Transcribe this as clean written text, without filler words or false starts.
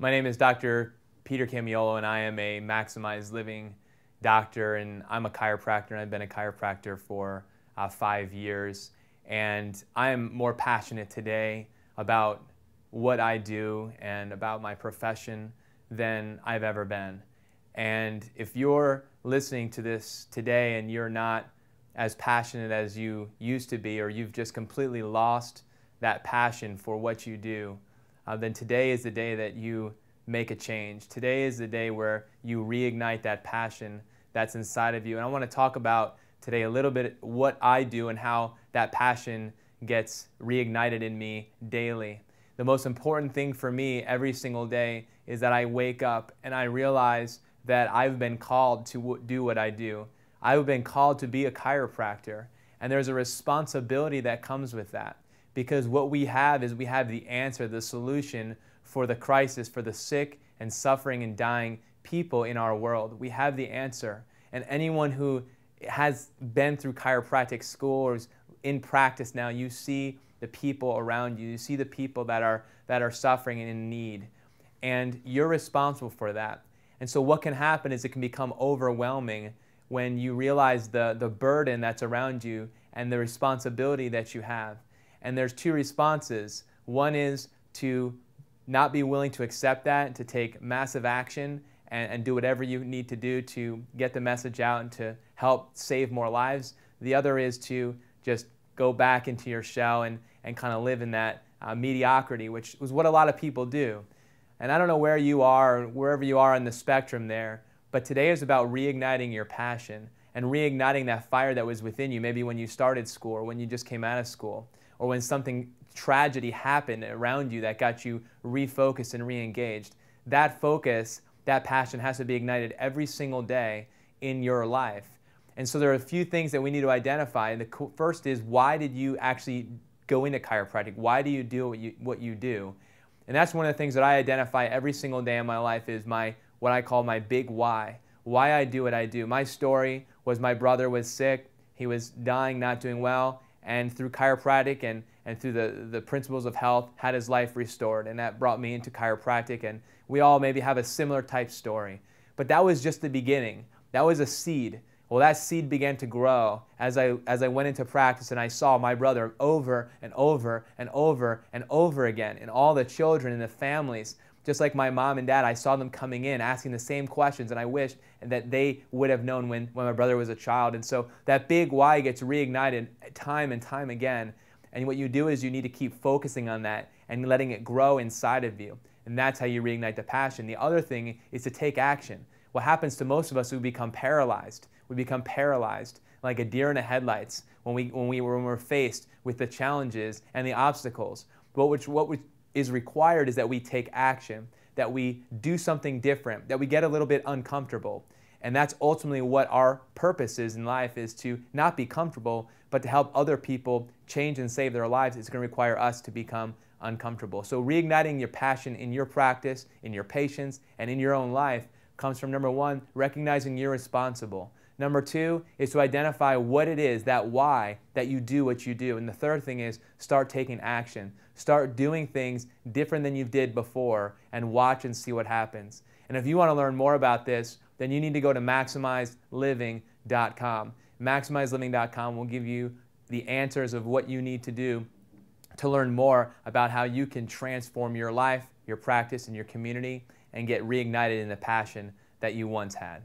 My name is Dr. Peter Camiolo, and I am a maximized living doctor, and I'm a chiropractor, and I've been a chiropractor for 5 years. And I am more passionate today about what I do and about my profession than I've ever been. And if you're listening to this today and you're not as passionate as you used to be, or you've just completely lost that passion for what you do, then today is the day that you make a change. Today is the day where you reignite that passion that's inside of you. And I want to talk about today a little bit what I do and how that passion gets reignited in me daily. The most important thing for me every single day is that I wake up and I realize that I've been called to do what I do. I've been called to be a chiropractor, and there's a responsibility that comes with that, because what we have is we have the answer, the solution for the crisis, for the sick and suffering and dying people in our world. We have the answer, and anyone who has been through chiropractic school or is in practice now, you see the people around you. You see the people that are suffering and in need, and you're responsible for that. And so what can happen is it can become overwhelming when you realize the burden that's around you and the responsibility that you have. And there's two responses. One is to not be willing to accept that, to take massive action and do whatever you need to do to get the message out and to help save more lives. The other is to just go back into your shell and kind of live in that mediocrity, which is what a lot of people do. And I don't know where you are, wherever you are on the spectrum there, but today is about reigniting your passion and reigniting that fire that was within you, maybe when you started school or when you just came out of school, or when something tragedy happened around you that got you refocused and re-engaged. That focus, that passion has to be ignited every single day in your life. And so there are a few things that we need to identify. And the first is, why did you actually go into chiropractic? Why do you do what you do? And that's one of the things that I identify every single day in my life is what I call my big why. Why I do what I do. My story was my brother was sick. He was dying, not doing well. And through chiropractic and through the principles of health, had his life restored. And that brought me into chiropractic. And we all maybe have a similar type story. But that was just the beginning. That was a seed. Well, that seed began to grow as I went into practice, and I saw my brother over and over and over and over again, and all the children and the families. Just like my mom and dad, I saw them coming in asking the same questions, and I wished that they would have known when my brother was a child. And so that big why gets reignited time and time again. And what you do is you need to keep focusing on that and letting it grow inside of you. And that's how you reignite the passion. The other thing is to take action. What happens to most of us is we become paralyzed. We become paralyzed like a deer in the headlights when we're faced with the challenges and the obstacles. But what is required is that we take action, that we do something different, that we get a little bit uncomfortable. And that's ultimately what our purpose is in life, is to not be comfortable, but to help other people change and save their lives. It's going to require us to become uncomfortable. So reigniting your passion in your practice, in your patients, and in your own life comes from, number one, recognizing you're responsible. Number two is to identify what it is, that why, that you do what you do. And the third thing is start taking action. Start doing things different than you did before and watch and see what happens. And if you want to learn more about this, then you need to go to maximizedliving.com. Maximizedliving.com will give you the answers of what you need to do to learn more about how you can transform your life, your practice, and your community and get reignited in the passion that you once had.